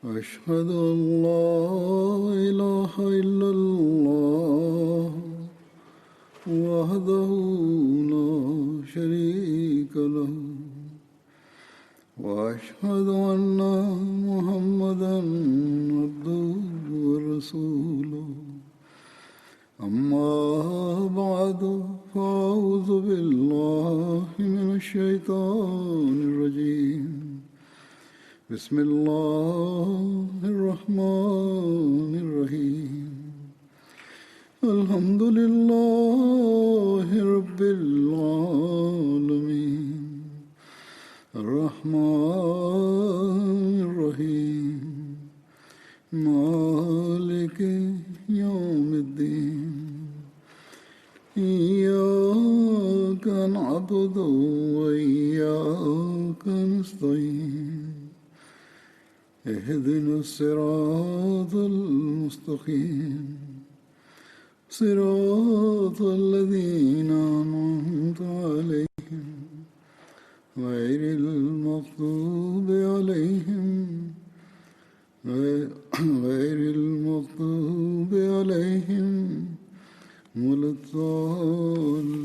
أشهد أن لا إله إلا الله وحده لا شريك له وأشهد أن محمدا عبده ورسوله أما بعد فأعوذ بالله من الشيطان الرجيم بسم الله الرحمن الرحيم الحمد لله رب العالمين الرحمن الرحيم مالك يوم الدين إياك نعبد وإياك نستعين اهدنا الصراط المستقيم صراط الذين أنعمت عليهم غير المغضوب عليهم ولا الضالين.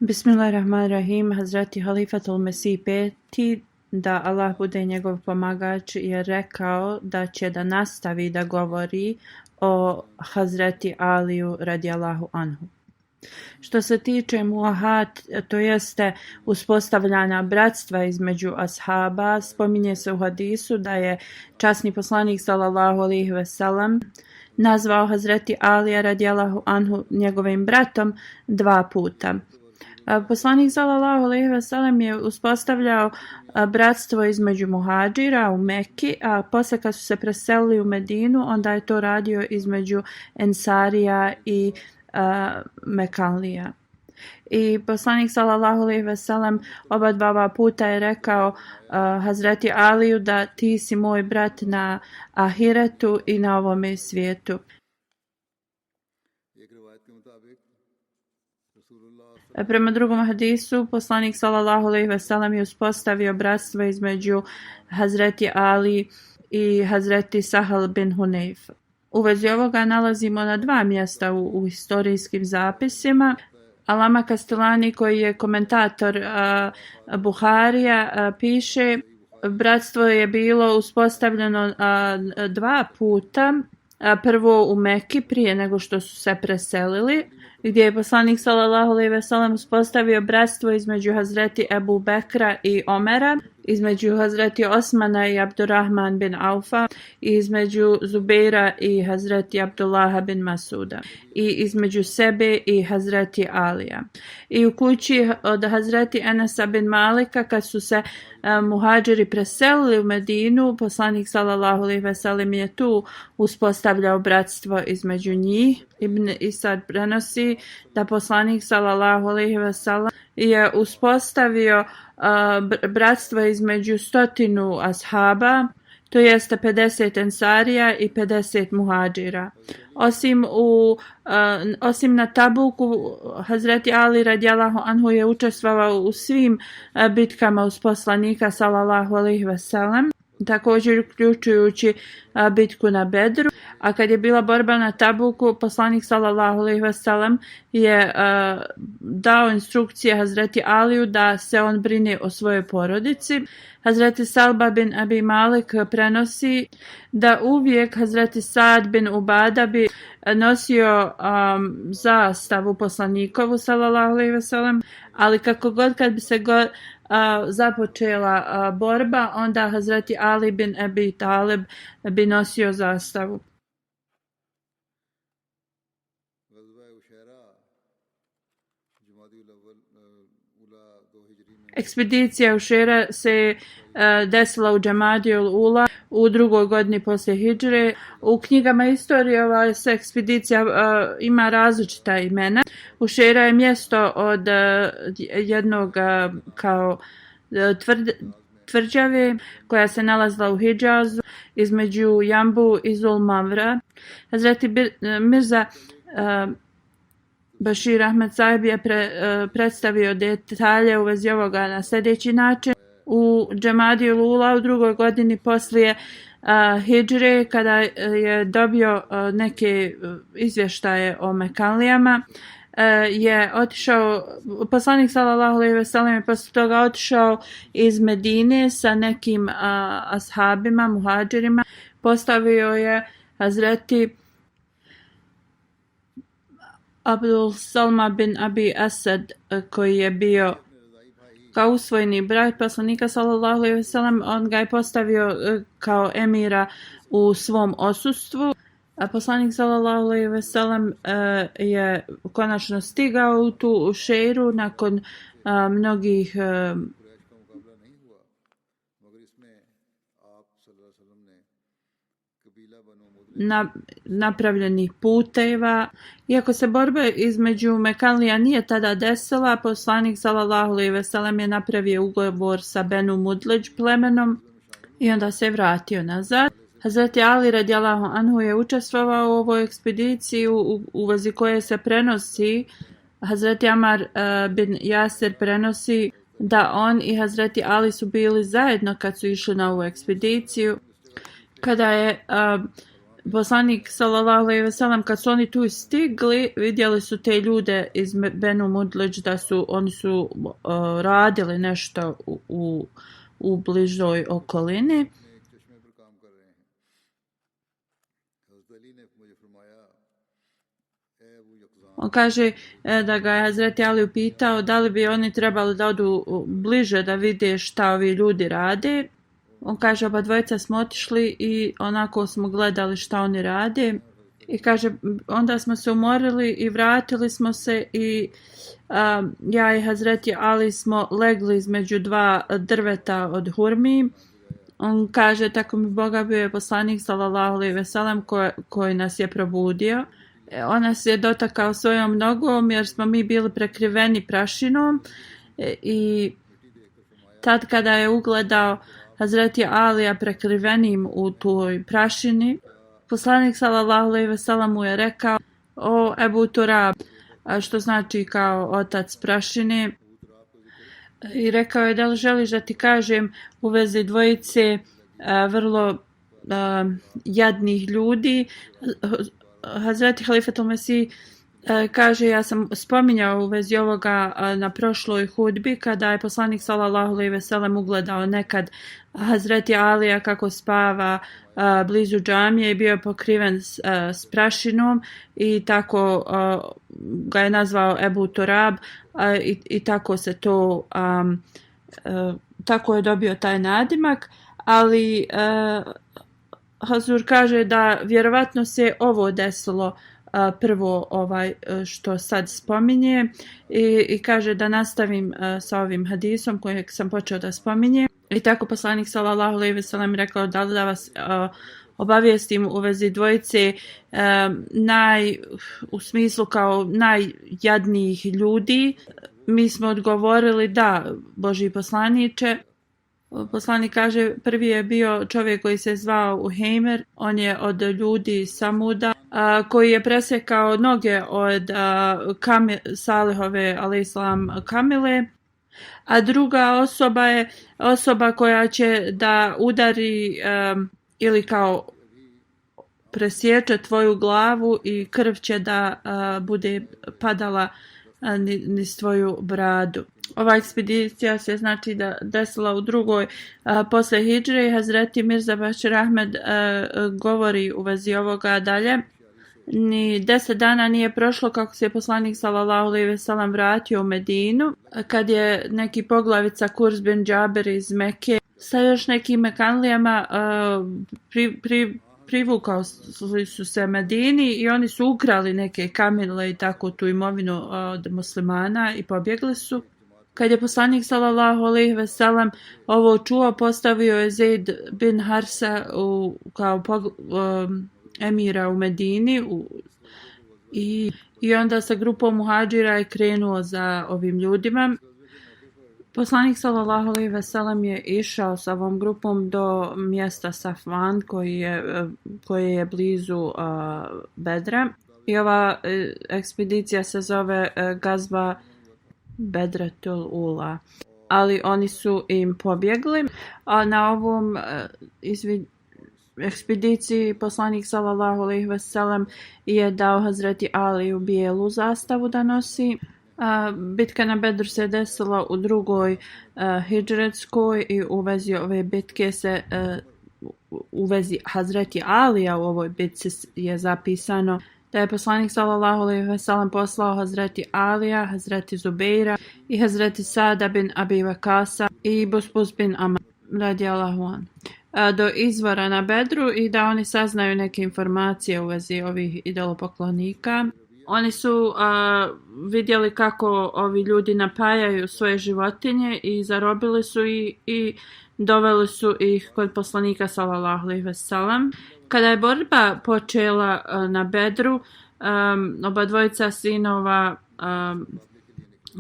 Bismillahirrahmanirrahim. Hazreti Halifatul Mesih peti, da Allah bude njegov pomagač, je rekao da će da nastavi da govori o Hazreti Aliju radijallahu anhu. Što se tiče muahat, to jeste uspostavljanja bratstva između ashaba, spominje se u hadisu da je časni poslanik sallallahu alejhi ve sellem nazvao Hazreti Alija radijallahu anhu njegovim bratom 2 puta. Poslanik sallallahu alejhi ve sellem je uspostavljao bratstvo između muhadžira u Mekki, a posle kad su se preselili u Medinu, onda je to radio između Ensarija i Mekanlija. I poslanik sallallahu alejhi ve sellem oba 2 puta je rekao Hazreti Aliju da ti si moj brat na ahiretu i na ovome svijetu. Prema drugom hadisu, poslanik sallallahu alejhi ve sellem je uspostavio bratstvo između Hazreti Ali i Hazreti Sahal bin Hunayf. U vezi ovoga nalazimo na 2 mjesta u historijskim zapisima. Alama Kastelani, koji je komentator Buharija, piše: bratstvo je bilo uspostavljeno 2 puta. Prvo u Mekki prije nego što su se preselili, gdje je poslanik sallallahu alejhi ve sellem uspostavio bratstvo između Hazreti Ebu Bekra i Omera, između Hazreti Osmana i Abdurrahman bin Aufa, i između Zubeira i Hazreti Abdullaha bin Masuda, i između sebe i Hazreti Alija. I u kući od Hazreti Enesa bin Malika, kad su se muhadžiri preselili u Medinu, poslanik sallallahu alejhi ve sellem je tu uspostavljao bratstvo između njih. Ibn Isad prenosi da poslanik sallallahu alejhi ve sellem je uspostavio bratstvo između 100 ashaba, to jeste 50 ensarija i 50 muhadžira. Osim na Tabuku, Hazreti Ali radijallahu anhu je učestvovao u svim bitkama uz poslanika sallallahu alejhi ve sellem, također uključujući bitku na Bedru. A kad je bila borba na Tabuku, poslanik sallallahu alejhi ve sellem je dao instrukcije Hazreti Aliju da se on brine o svojoj porodici. Hazreti Salba bin Abi Malik prenosi da uvijek Hazreti Saad bin Ubada bi nosio zastavu poslanikovu sallallahu alejhi ve sellem, ali kako god kad bi se započela borba, onda Hazreti Ali bin Abi Talib bi nosio zastavu. Ekspedicija Ušera se desila u Džamadijul Ula u 2. godini poslije hidžre. U knjigama istorije ova se ekspedicija ima različita imena. Ušera je mjesto od jednog kao tvrđave koja se nalazila u Hidžazu između Jambu i Zulmavra. Hazreti Mirza Bashir Ahmed Saib je predstavio detalje u vezi ovoga na sljedeći način. U Džemadiju Lula u 2. godini poslije Hidžre, kada je dobio neke izvještaje o Mekanlijama, je otišao, poslanik sallallahu alejhi ve sellem je posle toga otišao iz Medine sa nekim ashabima, muhadžirima, postavio je Hazreti Abdul Salma bin Abi Asad, koji je bio kao usvojeni brat poslanika sallallahu alejhi ve sellem. On ga je postavio kao emira u svom odsustvu. A poslanik sallallahu alejhi ve sellem je konačno stigao u tu šeiru nakon mnogih napravljenih puteva. Iako se borba između Mekanlija nije tada desila, poslanik sallallahu alejhi ve sellem je napravio ugovor sa Benu Mudleđ plemenom i onda se vratio nazad. Hazreti Ali radijallahu anhu je učestvovao u ovoj ekspediciji u vezi koje se prenosi. Hazreti Amar bin Jasir prenosi da on i Hazreti Ali su bili zajedno kad su išli na ovu ekspediciju. Kada je poslanik sallallahu alejhi ve sellem, kad su oni tu stigli, vidjeli su te ljude iz Benu Mudlić da oni su radili nešto u bližoj okolini. On kaže da ga je Hazreti Ali upitao da li bi oni trebali da odu bliže da vide šta ovi ljudi rade. On kaže, oba dvojica smo otišli i onako smo gledali šta oni rade. I kaže, onda smo se umorili i vratili smo se i ja i Hazreti Ali smo legli između dva drveta od hurmi. On kaže, tako mi Boga, bio je poslanik sallallahu alejhi ve sellem koji nas je probudio. On nas je dotakao svojom nogom jer smo mi bili prekriveni prašinom i tad kada je ugledao Hazreti Alija prekrivenim u toj prašini, poslanik sallallahu alejhi ve sellem mu je rekao: o Ebu Turab, što znači kao otac prašine, i rekao je, da li želiš da ti kažem u vezi dvojice vrlo jadnih ljudi. Hazreti Halifatul Mesih kaže, ja sam spominjao u vezi ovoga na prošloj hudbi kada je poslanik sallallahu alejhi ve sellem ugledao nekad Hazreti Alija kako spava blizu džamije i bio pokriven s prašinom i tako ga je nazvao Ebu Turab i tako se to tako je dobio taj nadimak, ali Hazur kaže da vjerovatno se ovo desilo prvo što sad spominje i kaže da nastavim sa ovim hadisom kojeg sam počeo da spominjem. I tako poslanik sallallahu alejhi ve sellem rekao, da li da vas obavijestim u vezi dvojice u smislu kao najjadnijih ljudi. Mi smo odgovorili da, Božji poslaniče. Poslanik kaže, prvi je bio čovjek koji se zvao Uhejmer, on je od ljudi Samuda, koji je presjekao noge od Salihove alejselam kamile, a druga osoba je osoba koja će da udari ili kao presječe tvoju glavu i krv će da bude padala niz tvoju bradu. Ova ekspedicija se znači da desila u drugoj posle Hidžre i Hazreti Mirza Bashir Ahmed govori u vezi ovoga dalje. Ni 10 dana nije prošlo kako se poslanik sallallahu alejhi ve sellem vratio u Medinu, kad je neki poglavica Kurs bin Džaber iz Mekke sa još nekim Mekanlijama privukao su se Medini i oni su ukrali neke kamile i tako tu imovinu od muslimana i pobjegli su. Kad je poslanik sallallahu alejhi ve sellem ovo čuo, postavio je Zaid bin Harsa kao emira u Medini i onda sa grupom muhadžira je krenuo za ovim ljudima. Poslanik sallallahu alejhi ve sellem je išao sa ovom grupom do mjesta Safvan koji je blizu Bedra I ova ekspedicija se zove Gazva Bedratul Ula. Ali oni su im pobjegli, a na ovom ekspediciji poslanik sallallahu alejhi ve sellem je dao Hazreti Aliju bijelu zastavu da nosi. Bitka na Bedru se desila u drugoj hidžretskoj i u vezi ove bitke se u vezi Hazreti Alija u ovoj bitci je zapisano da je poslanik sallallahu alejhi ve sellem poslao Hazreti Alija, Hazreti Zubeira i Hazreti Sada bin Abi Vakasa i Busbus bin Amr radijallahu an do izvora na Bedru i da oni saznaju neke informacije u vezi ovih idolopoklonika. Oni su vidjeli kako ovi ljudi napajaju svoje životinje i zarobili su i doveli su ih kod poslanika sallallahu alejhi ve sellem. Kada je borba počela na Bedru, oba dvojica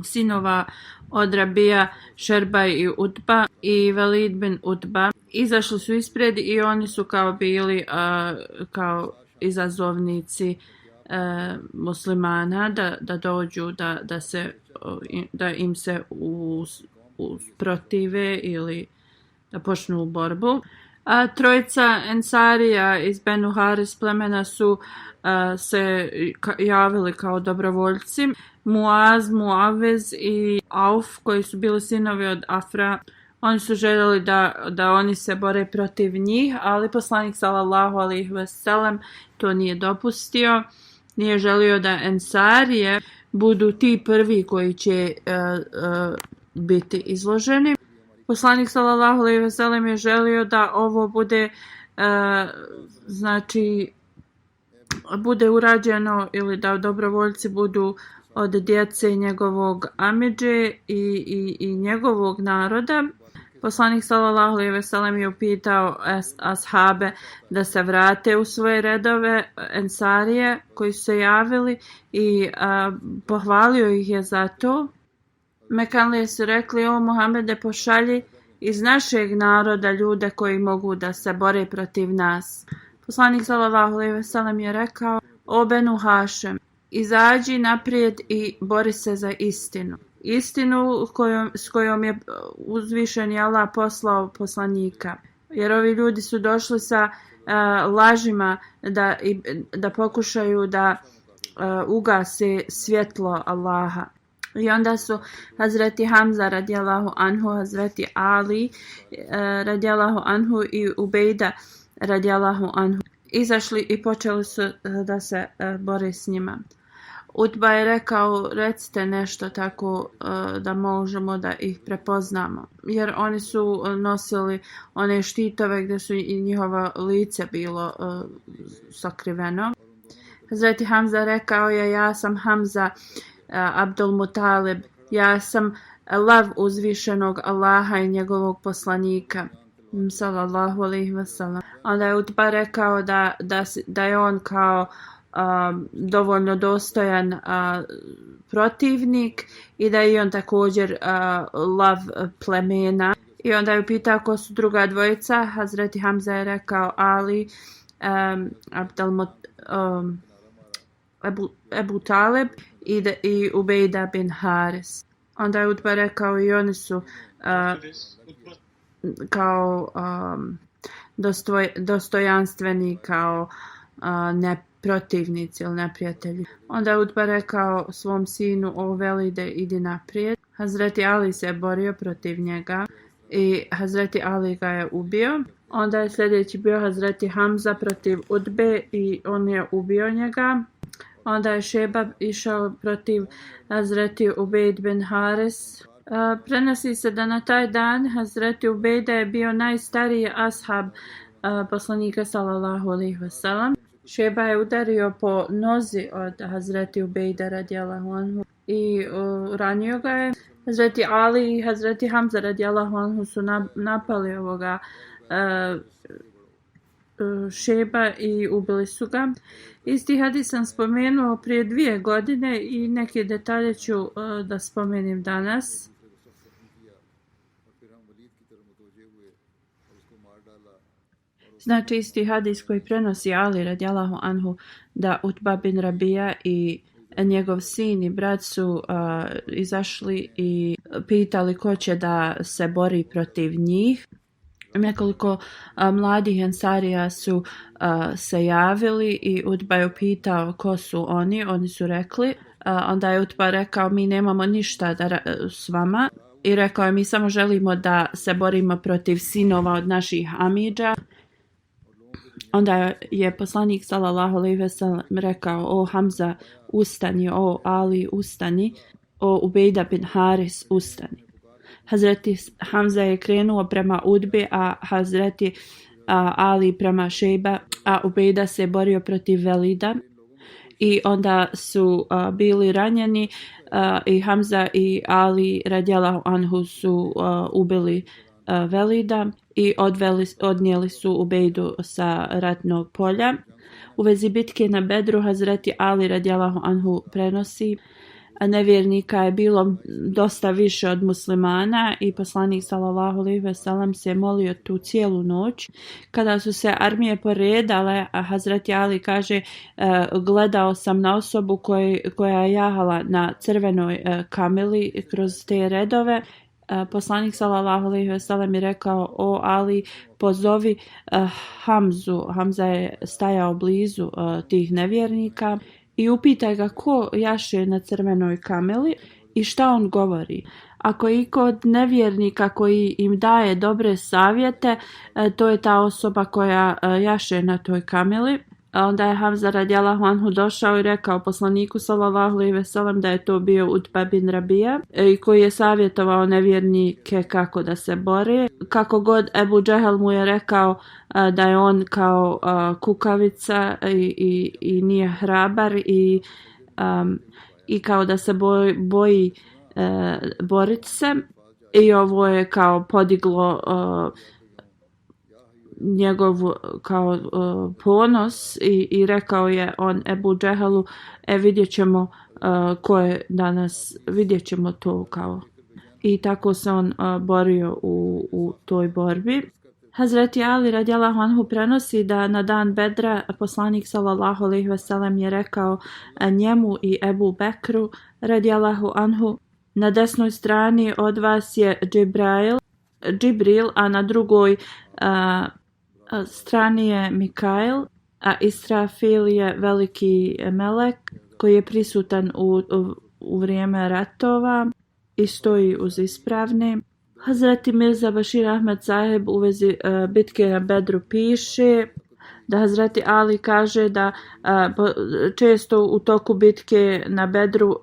sinova od Rabija, Šerbaj i Utba i Velid bin Utba izašli su ispred i oni su kao bili kao izazovnici muslimana da dođu da im se usprotive ili da počnu borbu. Trojica Ensarija iz Benu Haris plemena su se javili kao dobrovoljci. Muaz, Muavez i Auf, koji su bili sinovi od Afra, oni su željeli da oni se bore protiv njih, ali poslanik sallallahu alejhi ve sellem to nije dopustio. Nije želio da Ensarije budu ti prvi koji će biti izloženi. Poslanik sallallahu alejhi ve sellem je želio da ovo bude bude urađeno ili da dobrovoljci budu od djece njegovog amidže i njegovog naroda. Poslanik sallallahu alejhi ve sellem je upitao ashabe da se vrate u svoje redove Ensarije koji su se javili i pohvalio ih je za to. Mekanlije su rekli: o Muhammede, pošalji iz našeg naroda ljude koji mogu da se bore protiv nas. Poslanik sallallahu alejhi ve sellem je rekao: o Benu Hašem, izađi naprijed i bori se za istinu. Istinu s kojom je uzvišeni Allah poslao poslanika. Jer ovi ljudi su došli sa lažima da pokušaju da ugase svjetlo Allaha. I onda su Hazreti Hamza radijallahu anhu, Hazreti Ali radijallahu anhu i Ubejda radijallahu anhu izašli i počeli su da se bore s njima. Utba je rekao: recite nešto tako da možemo da ih prepoznamo. Jer oni su nosili one štitove gdje su i njihovo lice bilo sakriveno. Hazreti Hamza rekao je: ja sam Hamza Abdul Mutalib, ja sam lav uzvišenog Allaha i njegovog poslanika sallallahu alejhi ve sellem. Onda je Utba rekao da je on kao dovoljno dostojan protivnik i da je on također lav plemena. I onda je pitao ko su druga dvojica. Hazreti Hamza je rekao: Ali, Ebu Talib i Ubejda bin Haris. Onda je Utba rekao: i oni su kao dostojanstveni, kao protivnici ili neprijatelji. Onda je Utba rekao svom sinu: o Velide, idi naprijed. Hazreti Ali se borio protiv njega i Hazreti Ali ga je ubio. Onda je sljedeći bio Hazreti Hamza protiv Utbe i on je ubio njega. Onda je Šeba išao protiv Hazreti Ubejd bin Haris. Prenosi se da na taj dan Hazreti Ubejda je bio najstariji ashab poslanika sallallahu alejhi ve sellem. Šeba je udario po nozi od Hazreti Ubejda radijallahu anhu i ranio ga je. Hazreti Ali i Hazreti Hamza radijallahu anhu su napali ovoga Šeba i ubili su ga. Isti hadis sam spomenuo prije 2 godine i neke detalje ću da spomenem danas. Znači isti hadis koji prenosi Ali radijallahu anhu da Utba bin Rabija i njegov sin i brat su izašli i pitali ko će da se bori protiv njih. Nekoliko mladih ensarija su se javili i Utba je upitao ko su oni. Oni su rekli, onda je Utba rekao mi nemamo ništa s vama i rekao je mi samo želimo da se borimo protiv sinova od naših amidža. Onda je poslanik sallallahu alejhi ve sellem rekao o Hamza ustani, o Ali ustani, o Ubejda bin Haris ustani. Hazreti Hamza je krenuo prema Udbi, a Hazreti Ali prema Šejba, a Ubejda se borio protiv Velida i onda su bili ranjeni i Hamza i Ali radijallahu anhu su ubili Velida i odnijeli su Ubejdu sa ratnog polja. U vezi bitke na Bedru Hazreti Ali radijallahu anhu prenosi nevjernika je bilo dosta više od muslimana i poslanik sallallahu alejhi ve sellem se molio tu cijelu noć. Kada su se armije poredale, a Hazreti Ali kaže gledao sam na osobu koja je jahala na crvenoj kameli kroz te redove. Poslanik sallallahu alejhi ve sellem je rekao o Ali pozovi Hamzu. Hamza je stajao blizu tih nevjernika i upitaj ga ko jaše na crvenoj kameli i šta on govori. Ako je iko od nevjernika koji im daje dobre savjete, to je ta osoba koja jaše na toj kameli. Onda je Hamza radijallahu anhu došao i rekao poslaniku sallallahu alejhi ve sellem da je to bio Utba bin Rabija i koji je savjetovao nevjernike kako da se bore. Kako god Ebu Džehel mu je rekao da je on kao kukavica i nije hrabar i kao da se boji boriti se i ovo je kao podiglo njegov kao ponos i rekao je on Ebu Džehelu vidjet ćemo ko je danas, vidjet ćemo to kao. I tako se on borio u toj borbi. Hazreti Ali radijallahu anhu prenosi da na dan Bedra poslanik sallallahu alejhi ve sellem je rekao njemu i Ebu Bekru radijallahu anhu na desnoj strani od vas je Džibril, a na drugoj strani je Mikail, a Israfil je veliki melek koji je prisutan u vrijeme ratova i stoji uz ispravne. Hazreti Mirza Bashir Ahmed Saheb u vezi bitke na Bedru piše da Hazreti Ali kaže da često u toku bitke na Bedru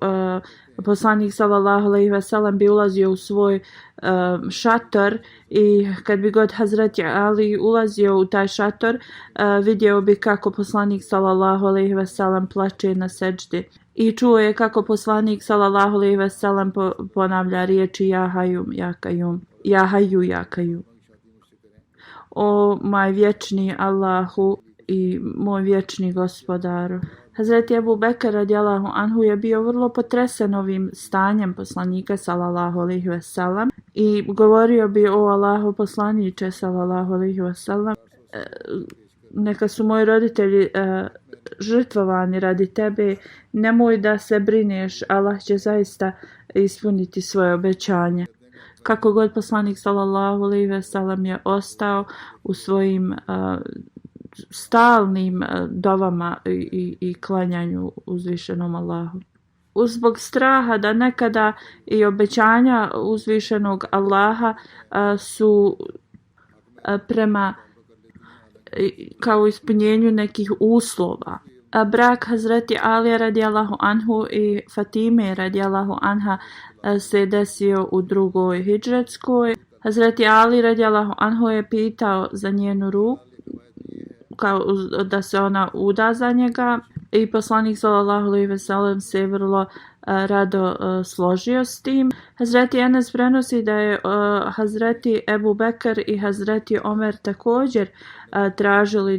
poslanik sallallahu alejhi ve sellem bi ulazio u svoj šator i kad bi god Hazreti Ali ulazio u taj šator vidio bi kako poslanik sallallahu alejhi ve sellem plače na seđdi i čuo je kako poslanik sallallahu alejhi ve sellem ponavlja riječi ja hayum ja kayum, ja hayyu ja kayum. O moj vječni Allahu i moj vječni gospodaru. Hazreti Ebu Bekr radijallahu anhu je bio vrlo potresen ovim stanjem poslanika sallallahu alejhi ve sellem i govorio bi o Allahu poslaniče sallallahu alejhi ve sellem neka su moji roditelji žrtvovani radi tebe, nemoj da se brineš, Allah će zaista ispuniti svoje obećanje. Kako god poslanik sallallahu alejhi ve sellem je ostao u svojim stalnim dovama i klanjanju uzvišenom Allahu. Zbog straha da nekada i obećanja uzvišenog Allaha su prema kao ispunjenju nekih uslova. Brak Hazreti Alija radijallahu anhu i Fatime radijallahu anha se desio u drugoj hidžretskoj. Hazreti Ali radijallahu anhu je pitao za njenu ruku kao da se ona uda za njega i poslanik sallallahu alejhi ve sellem se vrlo rado složio s tim. Hazreti Enes prenosi da je Hazreti Ebu Bekr i Hazreti Omer također tražili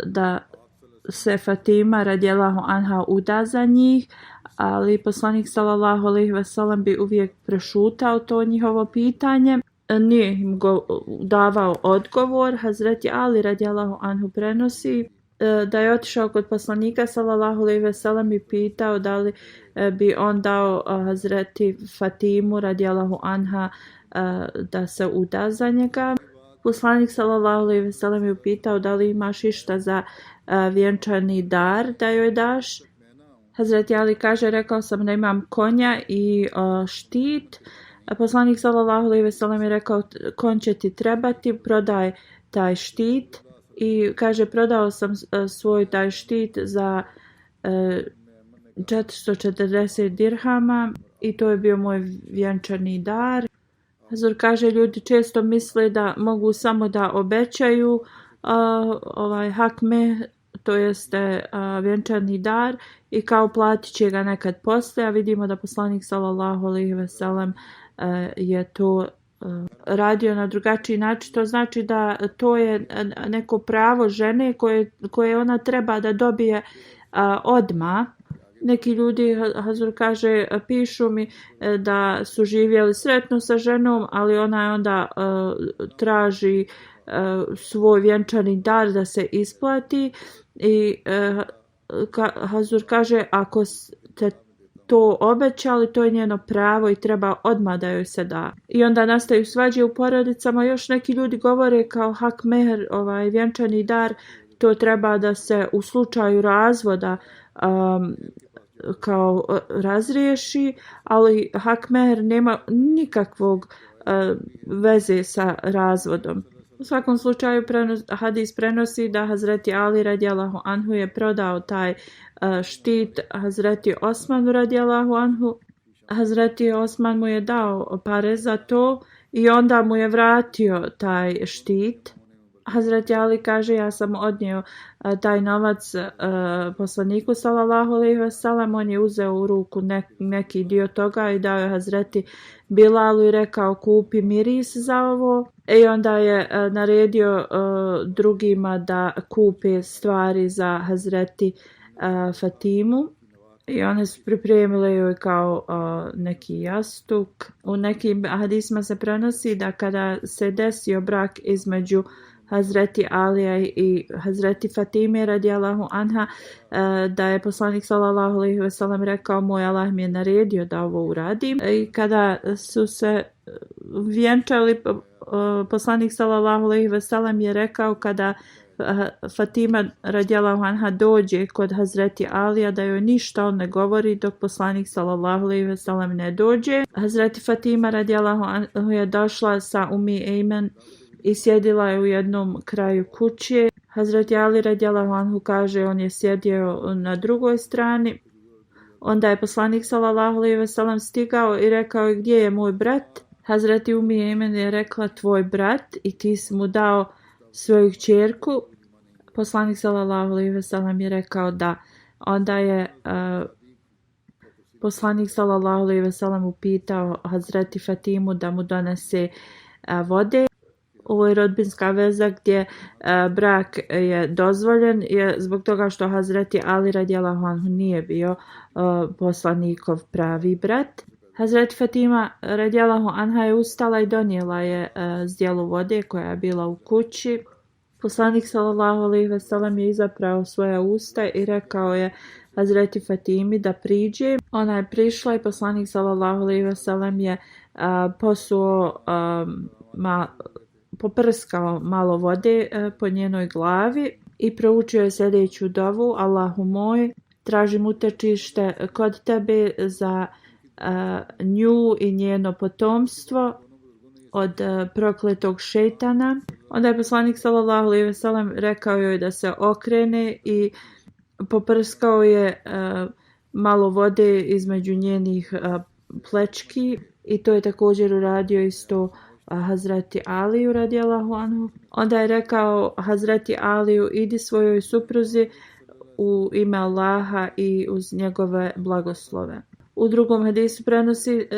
da se Fatima radijallahu anha uda za njih, ali poslanik sallallahu alejhi ve sellem bi uvijek prešutao to njihovo pitanje. nije im davao odgovor. Hazreti Ali radijallahu anhu prenosi da je otišao kod poslanika sallallahu alejhi ve sellem i pitao da li bi on dao Hazreti Fatimu radijallahu anha da se uda za njega. Poslanik sallallahu alejhi ve sellem je upitao da li imaš išta za vjenčani dar da joj daš. Hazreti Ali kaže, rekao sam da imam konja i štit. Poslanik sallallahu alejhi ve sellem je rekao, konj će ti trebati, prodaj taj štit. I kaže, prodao sam svoj taj štit za 440 dirhama i to je bio moj vjenčani dar. Hazur kaže, ljudi često misle da mogu samo da obećaju hakme, to jeste vjenčani dar i kao platit će ga nekad poslije, a vidimo da poslanik sallallahu alejhi ve sellem je to radio na drugačiji način. To znači da to je neko pravo žene koje ona treba da dobije odmah. Neki ljudi, Hazur kaže, pišu mi da su živjeli sretno sa ženom, ali ona je onda traži svoj vjenčani dar da se isplati i Hazur kaže, ako ste to obećali, to je njeno pravo i treba odmah da joj se da. I onda nastaju svađe u porodicama. Još neki ljudi govore kao hak mehr, vjenčani dar, to treba da se u slučaju razvoda kao razriješi, ali hak mehr nema nikakvog veze sa razvodom. U svakom slučaju hadis prenosi da Hazreti Ali radijallahu anhu je prodao taj štit Hazreti Osmanu radijallahu anhu. Hazreti Osman mu je dao pare za to i onda mu je vratio taj štit. Hazreti Ali kaže, ja sam odnio taj novac poslaniku sallallahu alejhi ve sellem, on je uzeo u ruku neki dio toga i dao je Hazreti Bilalu i rekao, kupi miris za ovo. I onda je naredio drugima da kupe stvari za Hazreti Fatimu i one su pripremile joj kao neki jastuk. U nekim hadisma se prenosi da kada se desio brak između Hazreti Alija i Hazreti Fatime radijallahu anha, da je poslanik sallallahu alejhi ve sellem rekao, moj Allah mi je naredio da ovo uradim. I kada su se vjenčali, poslanik sallallahu alejhi ve sellem je rekao, kada Fatima radijallahu anha dođe kod Hazreti Alija, da joj ništa on ne govori dok poslanik sallallahu alejhi ve sellem ne dođe. Hazreti Fatima radijallahu anha je došla sa Ummi Ejmen i sjedila je u jednom kraju kuće. Hazreti Ali radijallahu anhu kaže, on je sjedio na drugoj strani. Onda je poslanik sallallahu alejhi ve sellem stigao i rekao, gdje je moj brat? Hazreti Ummi Ejmen je rekla, tvoj brat, i ti si mu dao svoju kćerku. Poslanik sallallahu alejhi ve sellem je rekao da. Onda je poslanik sallallahu alejhi ve sellem upitao Hazreti Fatimu da mu donese vode. Ovo je rodbinska veza gdje brak je dozvoljen je zbog toga što Hazreti Ali radijallahu anhu nije bio poslanikov pravi brat. Hazreti Fatima radijallahu anha je ustala i donijela je zdjelu vode koja je bila u kući. Poslanik sallallahu alejhi ve sellem je izaprao svoja usta i rekao je Hazreti Fatimi da priđe. Ona je prišla i poslanik sallallahu alejhi ve sellem je posuo poprskao malo vode po njenoj glavi i proučio je sljedeću dovu: Allahu moj, tražim utočište kod tebe za nju i njeno potomstvo od prokletog šejtana. Onda je poslanik sallallahu alejhi ve sellem rekao joj da se okrene i poprskao je malo vode između njenih plečki i to je također uradio isto Hazreti Aliju radijallahu anhu. Onda je rekao Hazreti Aliju: idi svojoj supruzi u ime Allaha i uz njegove blagoslove. U drugom hadisu prenosi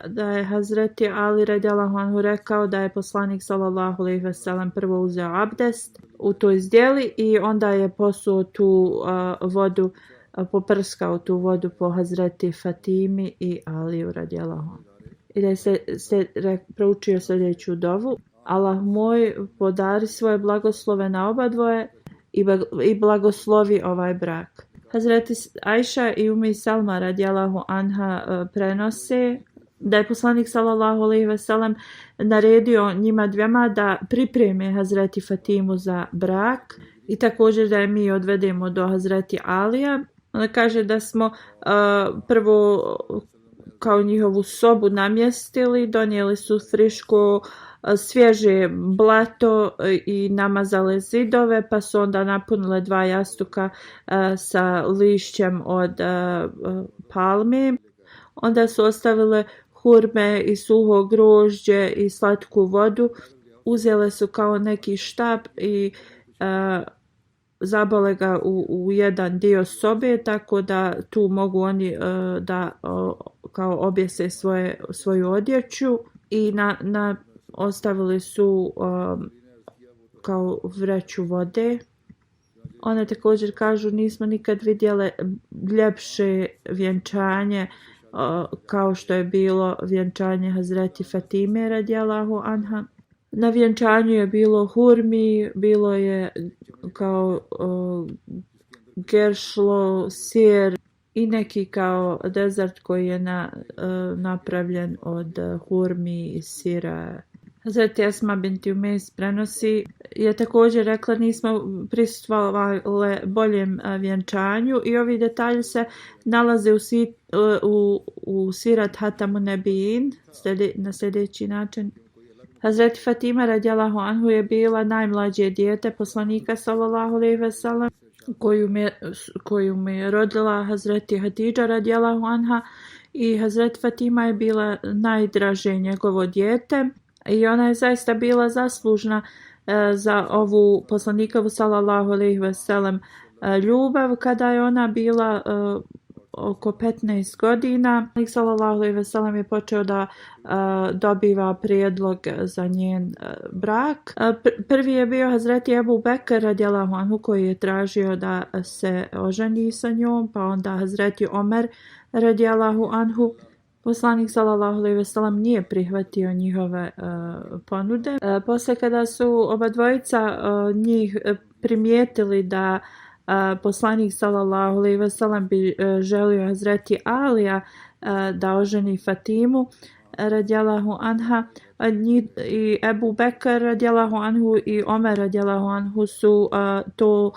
da je Hazreti Ali radijallahu anhu rekao da je poslanik sallallahu alejhi ve sellem prvo uzeo abdest u toj zdjeli i onda je posuo tu vodu, poprskao tu vodu po Hazreti Fatimi i Aliju radijallahu anhu. i da je proučio sljedeću dovu. Allah moj, podari svoje blagoslove na oba dvoje i blagoslovi ovaj brak. Hazreti Ajša i Umi Salma radijallahu anha prenose da je poslanik sallallahu alejhi ve sellem naredio njima dvema da pripreme Hazreti Fatimu za brak i također da je mi odvedemo do Hazreti Alija. Ona kaže da smo prvo kao njihovu sobu namjestili, donijeli su friško svježe blato i namazale zidove, pa su onda napunile 2 jastuka sa lišćem od palme. Onda su ostavile hurme i suho grožđe i slatku vodu. Uzele su kao neki štap i zabole ga u jedan dio sobe, tako da tu mogu oni da kao objese svoju odjeću i ostavili su kao vreću vode. One također kažu nismo nikad vidjele ljepše vjenčanje kao što je bilo vjenčanje Hazreti Fatime radijallahu anha. Na vjenčanju je bilo hurmi, bilo je kao geršlo, sir i neki kao dezert koji je napravljen od hurmi i sira. Hazreti Esma binti Umejs prenosi je također rekla nismo prisustvovali boljem vjenčanju i ovi detalji se nalaze u Sirat Hatamu Nebijin na sljedeći način. Hazreti Fatima radijallahu anhu je bila najmlađe dijete poslanika sallallahu alejhi ve sellem koju mu je rodila Hazreti Hadidža radijallahu anha i Hazreti Fatima je bila najdraže njegovo dijete i ona je zaista bila zaslužna za ovu poslanikovu sallallahu alejhi ve sellem ljubav kada je ona bila oko 15 godina. Sallallahu alejhi ve sellem je počeo da dobiva prijedlog za njen brak. Prvi je bio Hazreti Ebu Bekr radijallahu anhu koji je tražio da se oženi sa njom, pa onda Hazreti Omer radijallahu anhu. Poslanik sallallahu alejhi ve sellem nije prihvatio njihove ponude. Poslije kada su oba dvojica njih primijetili da poslanik sallallahu alejhi ve sellem bi želio Hazreti Alija da oženi Fatimu radijallahu anha, i Ebu Bekr radijallahu anhu i Omer radijallahu anhu su to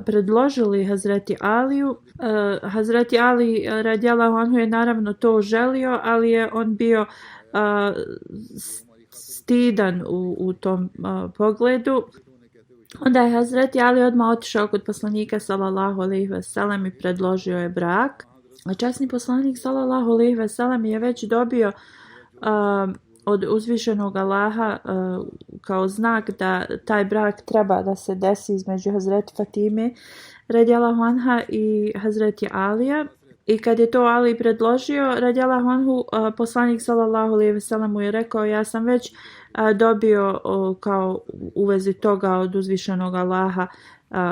predložili Hazreti Aliju. Hazreti Ali radijallahu anhu je naravno to želio, ali je on bio stidan u tom pogledu. Onda je Hazreti Ali odmah otišao kod poslanika sallallahu alejhi ve sellem i predložio je brak. A časni poslanik sallallahu alejhi ve sellem je već dobio od uzvišenog Allaha kao znak da taj brak treba da se desi između Hazreti Fatime radijallahu anha i Hazreti Alija. I kad je to Ali predložio radijallahu anhu, poslanik sallallahu alejhi ve sellem mu je rekao ja sam već dobio kao u vezi toga od uzvišenog Allaha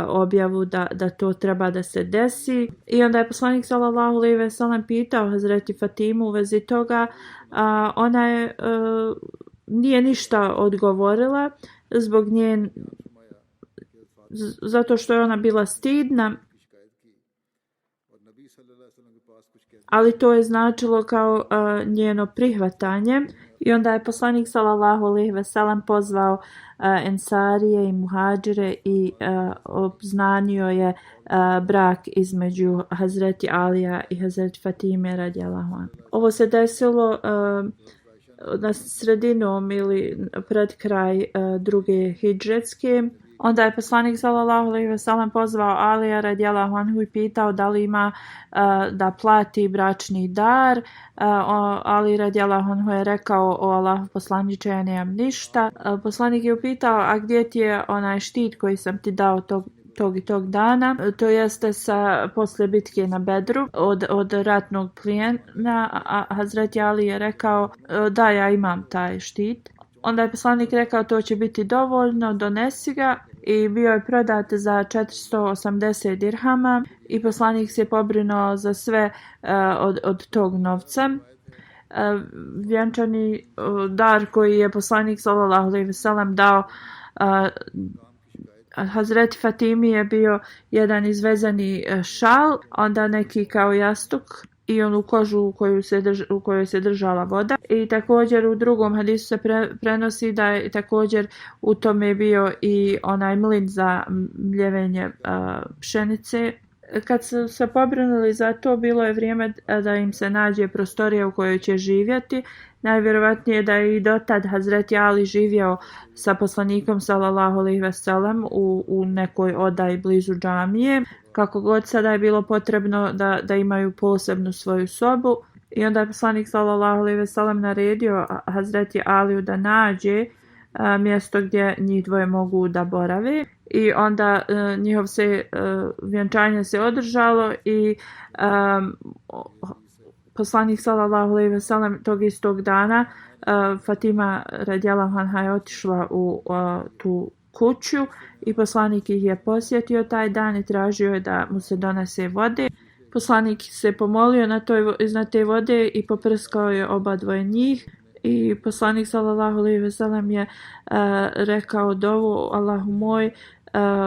objavu da to treba da se desi. I onda je poslanik sallallahu alejhi ve sellem pitao Hazreti Fatimu u vezi toga. Ona je nije ništa odgovorila zato što je ona bila stidna, ali to je značilo kao njeno prihvatanje. I onda je poslanik sallallahu alejhi ve sellem pozvao ensarije i muhadžire i obznanio je brak između Hazreti Alija i Hazreti Fatime radijallahu anha. Ovo se desilo na sredinom ili pred kraj druge hidžretske. Onda je poslanik sallallahu alejhi ve sellem pozvao Alija radijallahu anhu i pitao da li ima da plati bračni dar. Ali radijallahu anhu je rekao o Allahu poslaniče, ja nemam ništa. Poslanik je upitao a gdje ti je onaj štit koji sam ti dao tog i tog dana, to jeste poslije bitke na Bedru od ratnog plijena. A Hazreti Ali je rekao da ja imam taj štit. Onda je poslanik rekao to će biti dovoljno, donesi ga, i bio je prodat za 480 dirhama i poslanik se pobrinuo za sve od tog novca. vjenčani dar koji je poslanik sallallahu alejhi ve sellem dao Hazreti Fatimi je bio jedan izvezani šal, onda neki kao jastuk i onu kožu u kojoj se držala voda. I također u drugom hadisu se prenosi da je također u tome bio i onaj mlin za mljevenje pšenice. Kad su se pobrinuli za to, bilo je vrijeme da im se nađe prostorija u kojoj će živjeti. Najvjerovatnije da je i dotad Hazreti Ali živjeo sa poslanikom sallallahu alejhi ve sellem u nekoj odaji blizu džamije. Kako god sada je bilo potrebno da imaju posebnu svoju sobu. I onda je poslanik sallallahu alejhi ve sellem naredio Hazreti Aliju da nađe mjesto gdje njih dvoje mogu da borave. I onda njihov se vjenčanje se održalo i poslanik sallallahu alejhi ve sellem tog istog dana Fatima radijallahu anha je otišla u tu kuću i poslanik ih je posjetio taj dan i tražio je da mu se donese vode. Poslanik se pomolio iznad te vode i poprskao je oba dvoje njih. I poslanik sallallahu alejhi ve sellem je rekao dovu: Allahu moj,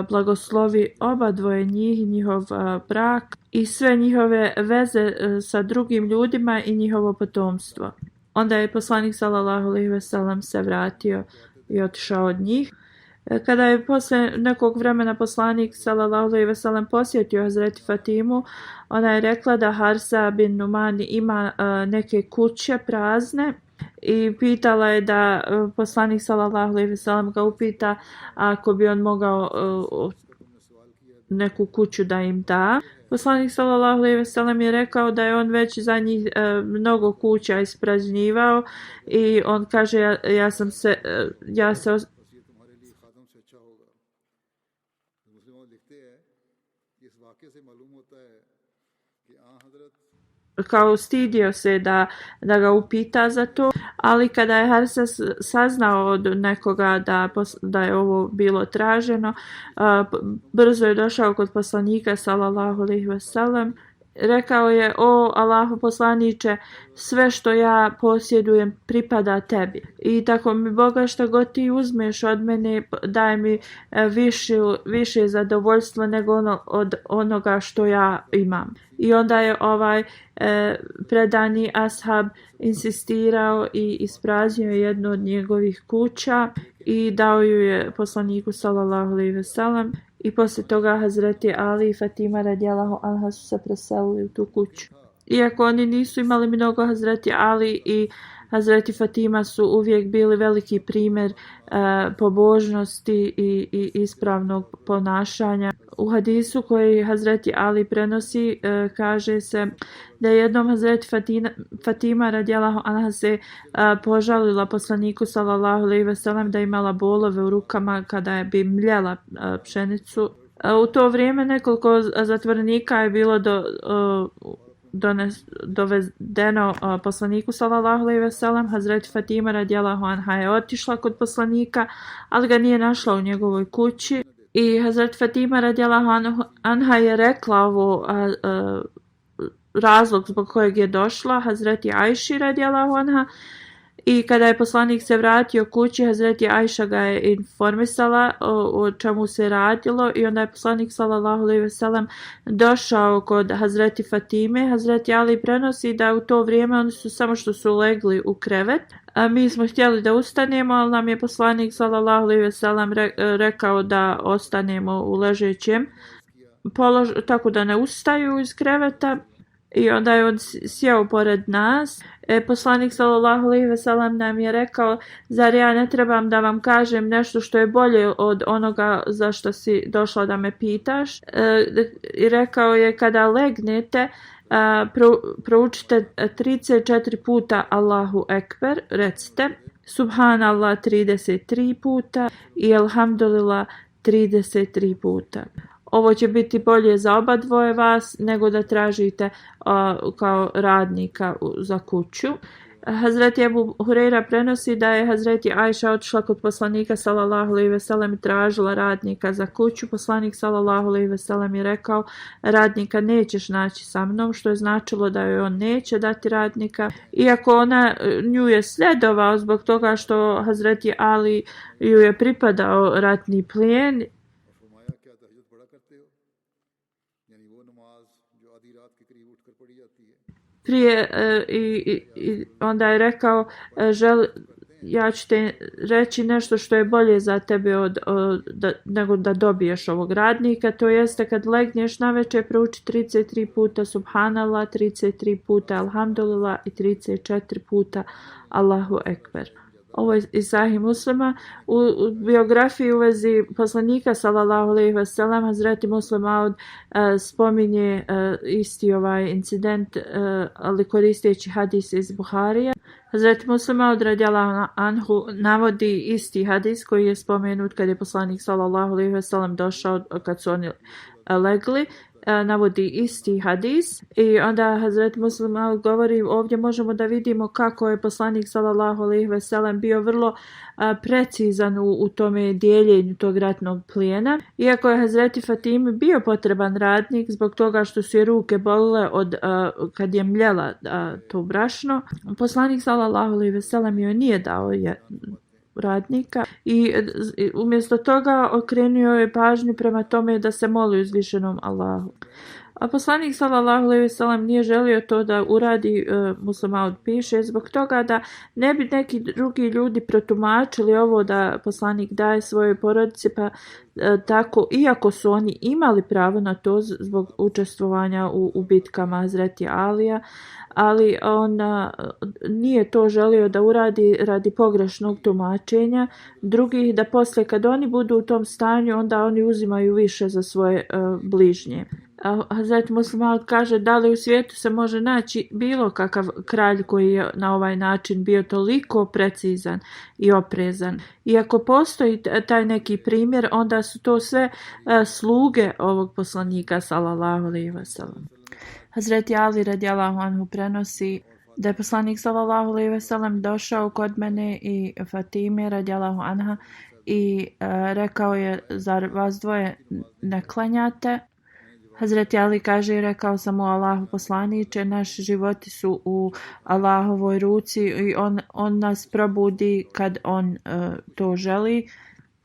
blagoslovi oba dvoje njih, njihov brak i sve njihove veze sa drugim ljudima i njihovo potomstvo. Onda je poslanik sallallahu alejhi ve sellem se vratio i otišao od njih. Kada je posle nekog vremena poslanik sallallahu alejhi ve sellem posjetio Hazreti Fatimu, ona je rekla da Harsa bin Numan ima neke kuće prazne i pitala je da poslanik sallallahu alejhi ve sellem ga upita ako bi on mogao neku kuću da im da. Poslanik sallallahu alejhi ve sellem je rekao da je on već za njih mnogo kuća ispražnjivao i on kaže kao stidio se da ga upita za to, ali kada je Harsa saznao od nekoga da je ovo bilo traženo, brzo je došao kod poslanika sallallahu alejhi ve sellem. Rekao je: o Allahu poslaniče, sve što ja posjedujem pripada tebi i tako mi Boga što god ti uzmeš od mene daj mi više zadovoljstva nego od onoga što ja imam. I onda je predani ashab insistirao i ispraznio jednu od njegovih kuća i dao ju je poslaniku sallallahu alejhi ve sellem. I poslije toga Hazreti Ali i Fatima radijallahu anha su se preselili u tu kuću. Iako oni nisu imali mnogo, Hazreti Ali i Hazreti Fatima su uvijek bili veliki primjer pobožnosti i ispravnog ponašanja. U hadisu koji Hazreti Ali prenosi kaže se da je jednom Hazreti Fatima radijallahu anha se požalila poslaniku sallallahu alejhi ve sellem da imala bolove u rukama kada bi mljela pšenicu. U to vrijeme nekoliko zatvorenika je bilo dovedeno poslaniku sallallahu alejhi ve sellem. Hazreti Fatima radijallahu anha je otišla kod poslanika, ali ga nije našla u njegovoj kući. I Hazreti Fatima radijallahu anha je rekla ovo razlog zbog kojeg je došla Hazreti Ajši radijallahu anha. I kada je poslanik se vratio kući, Hazreti Ajša ga je informisala o čemu se radilo i onda je poslanik sallallahu alejhi ve sellem došao kod Hazreti Fatime. Hazreti Ali prenosi da u to vrijeme oni su samo što su legli u krevet. Mi smo htjeli da ustanemo, ali nam je poslanik sallallahu alejhi ve sellem rekao da ostanemo u ležećem položaju, tako da ne ustaju iz kreveta. I onda je on sjeo pored nas. Poslanik sallallahu alejhi ve sellem nam je rekao: zar ja ne trebam da vam kažem nešto što je bolje od onoga za što si došla da me pitaš? I rekao je: kada legnete, proučite 34 puta Allahu Ekber, recite Subhanallah 33 puta i Alhamdulillah 33 puta. Ovo će biti bolje za oba dvoje vas nego da tražite kao radnika za kuću. Hazreti Ebu Hureyra prenosi da je Hazreti Ajša otišla kod poslanika sallallahu alejhi ve sellem i tražila radnika za kuću. Poslanik sallallahu alejhi ve sellem je rekao: radnika nećeš naći sa mnom, što je značilo da joj on neće dati radnika. Iako ona nju je sledovao zbog toga što Hazreti Ali ju je pripadao ratni plijen. Prije i onda je rekao ja ću te reći nešto što je bolje za tebe nego da dobiješ ovog radnika, to jeste kad legneš navečer prouči 33 puta Subhanallah, 33 puta Alhamdulillah i 34 puta Allahu Ekber. Ovo je iz Sahih Muslima. U biografiji u vezi poslanika sallallahu alejhi ve sellem Hazreti Muslim Maud spominje isti ovaj incident, ali koristeći hadis iz Buharija. Hazreti Muslim Maud radijallahu anhu navodi isti hadis koji je spomenut kad je poslanik sallallahu alejhi ve sellem došao kad su oni legli. Navodi isti hadis i onda Hazret Muslim govori ovdje možemo da vidimo kako je poslanik sallallahu alejhi ve sellem bio vrlo precizan u tome dijeljenju tog ratnog plijena. Iako je Hazreti Fatimi bio potreban radnik zbog toga što su je ruke bolile kad je mljela to brašno, poslanik sallallahu alejhi ve sellem joj nije dao radnika i umjesto toga okrenuo je pažnju prema tome da se moli uzvišenom Allahu. A poslanik sallallahu alejhi ve sellem nije želio to da uradi, Muslim Maud piše, zbog toga da ne bi neki drugi ljudi protumačili ovo da poslanik daje svojoj porodici, pa tako, iako su oni imali pravo na to zbog učestvovanja u bitkama Hazreti Alija, ali on nije to želio da uradi radi pogrešnog tumačenja drugih, da poslije kad oni budu u tom stanju, onda oni uzimaju više za svoje bližnje. Hazreti Muslim Maud kaže da li u svijetu se može naći bilo kakav kralj koji je na ovaj način bio toliko precizan i oprezan. Iako postoji taj neki primjer, onda su to sve sluge ovog poslanika sallallahu alejhi ve sellem. Hazreti Ali radijallahu anhu prenosi da je poslanik sallallahu alejhi ve sellem došao kod mene i Fatime radijallahu anha i rekao je: zar vas dvoje ne klanjate? Hazreti Ali kaže: rekao sam o Allahu poslaniče, naši životi su u Allahovoj ruci i on nas probudi kad on to želi.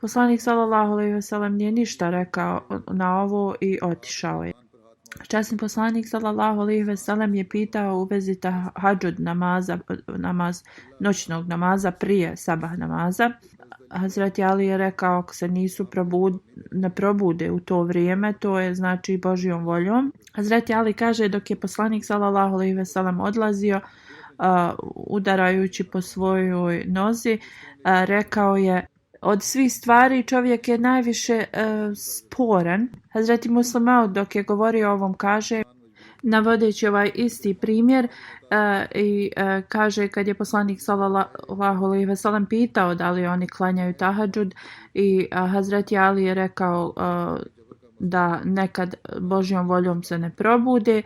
Poslanik sallallahu alejhi ve sellem nije ništa rekao na ovo i otišao je. Časni poslanik sallallahu alejhi ve sellem je pitao u vezi tahadžud namaza, noćnog namaza prije sabah namaza. Hazreti Ali je rekao ako se ne probude u to vrijeme, to je znači Božjom voljom. Hazreti Ali kaže dok je poslanik sallallahu alejhi ve sellem odlazio udarajući po svojoj nozi, rekao je: od svih stvari čovjek je najviše sporan. Hazreti Muslim Maud dok je govorio o ovom kaže, navodeći ovaj isti primjer, kaže kad je poslanik sallallahu alejhi ve sellem pitao da li oni klanjaju tahadžud i Hazreti Ali je rekao da nekad Božjom voljom se ne probude.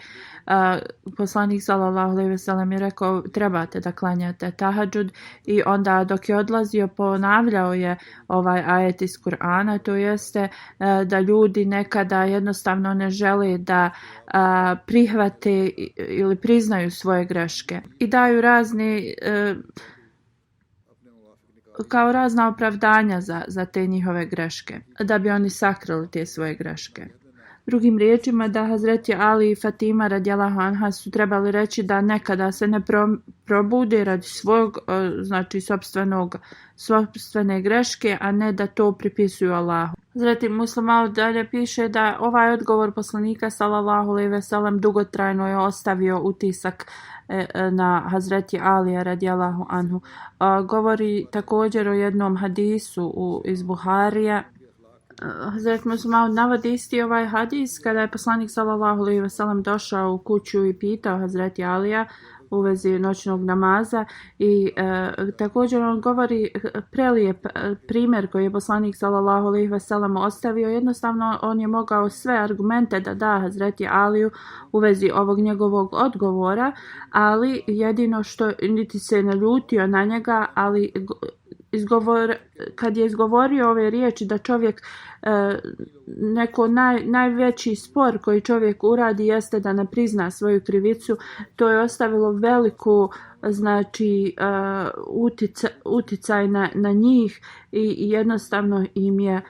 Poslanik sallallahu alejhi ve sellem je rekao trebate da klanjate tahadžud i onda dok je odlazio ponavljao je ovaj ajet iz Kur'ana, to jeste da ljudi nekada jednostavno ne žele da prihvate ili priznaju svoje greške i daju kao razna opravdanja za te njihove greške, da bi oni sakrili te svoje greške. Drugim riječima da Hazreti Ali i Fatima radijallahu anha su trebali reći da nekada se ne probude radi svog, znači sopstvene greške, a ne da to pripisuju Allahu. Hazreti Muslim Maud dalje piše da ovaj odgovor poslanika sallallahu alejhi ve sellem dugotrajno je ostavio utisak na Hazreti Alija radijallahu anhu. Govori također o jednom hadisu iz Buharija. Hazret Muslim Maud navodi isti ovaj hadis kada je poslanik sallallahu alejhi ve sellem došao u kuću i pitao Hazreti Alija u vezi noćnog namaza i također on govori prelijep primjer koji je poslanik sallallahu alejhi ve sellem ostavio. Jednostavno on je mogao sve argumente da da Hazreti Aliju u vezi ovog njegovog odgovora, ali jedino što niti se naljutio na njega, ali kad je izgovorio ove riječi da čovjek neko najveći spor koji čovjek uradi jeste da ne prizna svoju krivicu, to je ostavilo veliku znači uticaj na njih i jednostavno im je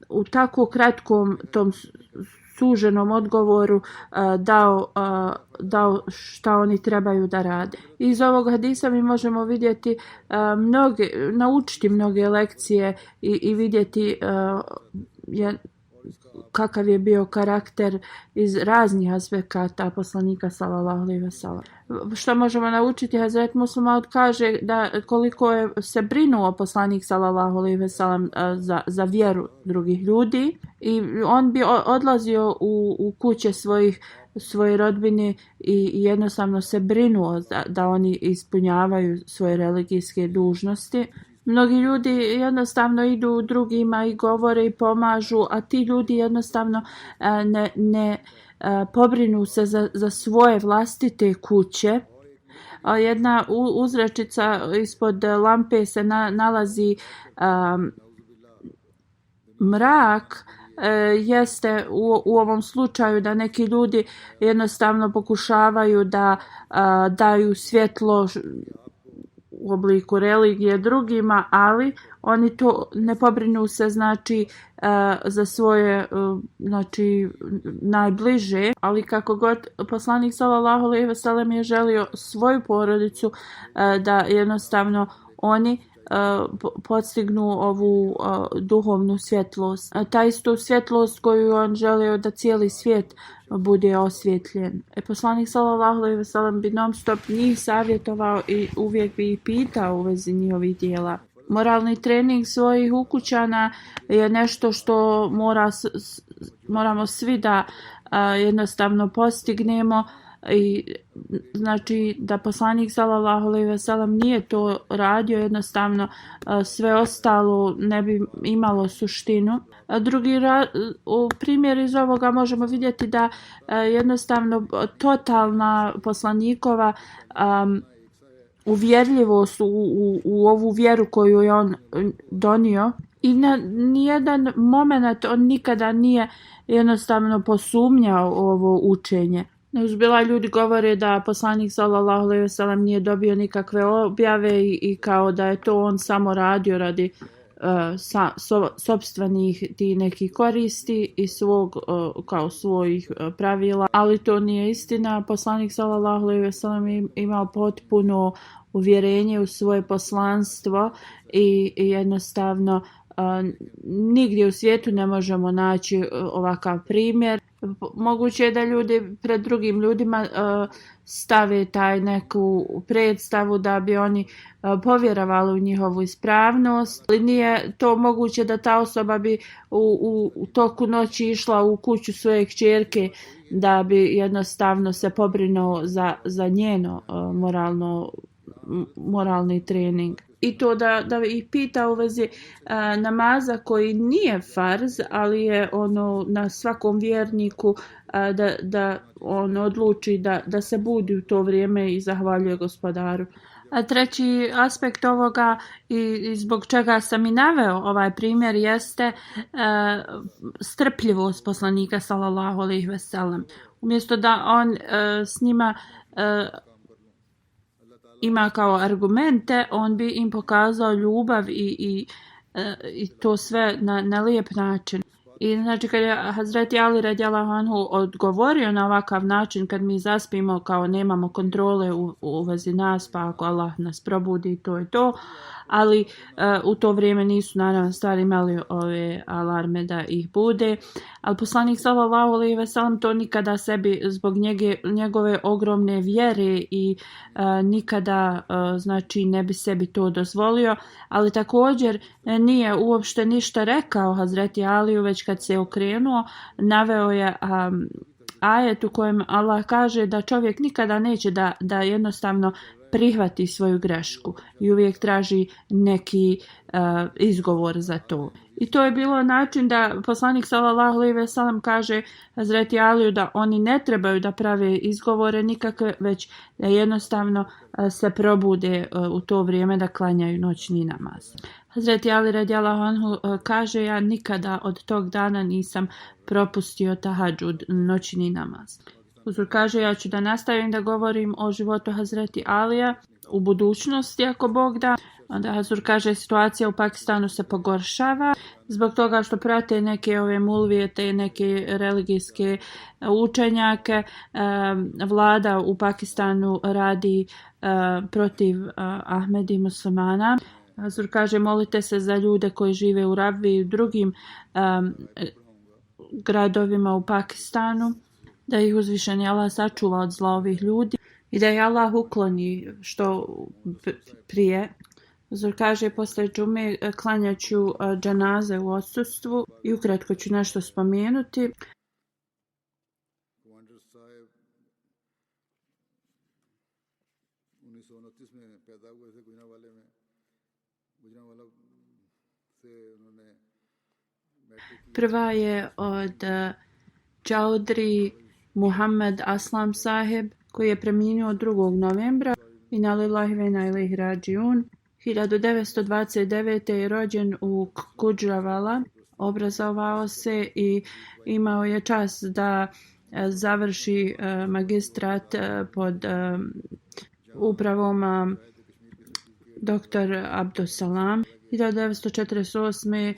u tako kratkom tom suženom odgovoru dao šta oni trebaju da rade. Iz ovog hadisa mi možemo vidjeti naučiti mnoge lekcije i vidjeti kakav je bio karakter iz raznih aspekata poslanika sallallahu alejhi ve sellem. Što možemo naučiti? Hazret Muslima kaže da koliko je se brinuo poslanik sallallahu alejhi ve sellem za vjeru drugih ljudi i on bi odlazio u kuće svoje rodbine i jednostavno se brinuo da oni ispunjavaju svoje religijske dužnosti. Mnogi ljudi jednostavno idu drugima i govore i pomažu, a ti ljudi jednostavno ne pobrinu se za svoje vlastite kuće. Jedna uzrečica ispod lampe se nalazi mrak, jeste u ovom slučaju da neki ljudi jednostavno pokušavaju da daju svjetlo u obliku religije drugima, ali oni to ne pobrinu se znači za svoje znači najbliže, ali kako god poslanik sallallahu alejhi ve sellem je želio svoju porodicu da jednostavno oni postignu ovu duhovnu svjetlost. Ta istu svjetlost koju on želio da cijeli svijet bude osvjetljen. Poslanik sallallahu alejhi ve sellem bi non stop njih savjetovao i uvijek bi ih pitao u vezi njihovih djela. Moralni trening svojih ukućana je nešto što moramo svi da jednostavno postignemo. I znači da poslanik sallallahu alejhi ve sellem nije to radio, jednostavno sve ostalo ne bi imalo suštinu. Drugi primjer iz ovoga možemo vidjeti da jednostavno totalna poslanikova uvjerljivost u ovu vjeru koju je on donio i na nijedan moment on nikada nije jednostavno posumnjao ovo učenje. Neuzbila ljudi govore da poslanik sallallahu alejhi ve sellem nije dobio nikakve objave i kao da je to on samo radio radi sopstvenih ti neki koristi i svojih pravila, ali to nije istina. Poslanik sallallahu alejhi ve sellem je imao potpuno uvjerenje u svoje poslanstvo i jednostavno nigdje u svijetu ne možemo naći ovakav primjer. Moguće je da ljudi pred drugim ljudima stave taj neku predstavu da bi oni povjerovali u njihovu ispravnost, ali nije to moguće da ta osoba bi u toku noći išla u kuću svoje kćerke da bi jednostavno se pobrinuo za njeno moralni trening. I to da ih pita u vezi namaza koji nije farz, ali je ono na svakom vjerniku da on odluči da se budi u to vrijeme i zahvaljuje gospodaru. A treći aspekt ovoga i zbog čega sam i naveo ovaj primjer jeste strpljivost poslanika sallallahu alejhi ve sellem. Umjesto da on s njima ima kao argumente, on bi im pokazao ljubav i to sve na lijep način. I znači kad je Hazreti Ali radijallahu anhu odgovorio na ovakav način, kad mi zaspimo kao nemamo kontrole u vezi nas, pa ako Allah nas probudi, to je to. Ali u to vrijeme nisu naravno stvari imali ove alarme da ih bude. Ali poslanik sallallahu alejhi ve sellem to nikada sebi zbog njegove ogromne vjere i nikada znači ne bi sebi to dozvolio. Ali također nije uopšte ništa rekao Hazreti Aliju, već kad se okrenuo naveo je ajet u kojem Allah kaže da čovjek nikada neće da jednostavno prihvati svoju grešku i uvijek traži neki izgovor za to. I to je bilo način da poslanik sallallahu alejhi ve sellem kaže Hazreti Aliju da oni ne trebaju da prave izgovore nikakve, već da jednostavno se probude u to vrijeme da klanjaju noćni namaz. Hazreti Ali radijallahu anhu kaže, ja nikada od tog dana nisam propustio tahadžud, noćni namaz. Uzur kaže, ja ću da nastavim da govorim o životu Hazreti Alija u budućnosti ako Bog da. Onda Hazur kaže, situacija u Pakistanu se pogoršava zbog toga što prate neke ove mulvijete i neke religijske učenjake. Vlada u Pakistanu radi protiv Ahmedi muslimana. Hazur kaže, molite se za ljude koji žive u Rabvi i u drugim gradovima u Pakistanu, da ih uzvišeni Allah sačuva od zla ovih ljudi i da ih Allah ukloni što prije. Hazur kaže, posle džume klanjat ću džanaze u odsustvu i ukratko ću nešto spomenuti. Prva je od Čaudri Muhammed Aslam Saheb, koji je preminuo 2. novembra. Inna lillahi wa inna ilaihi rađiun. 1929. je rođen u Gujranwala, obrazovao se i imao je čast da završi magistrat pod upravom dr. Abdusalam. 1948.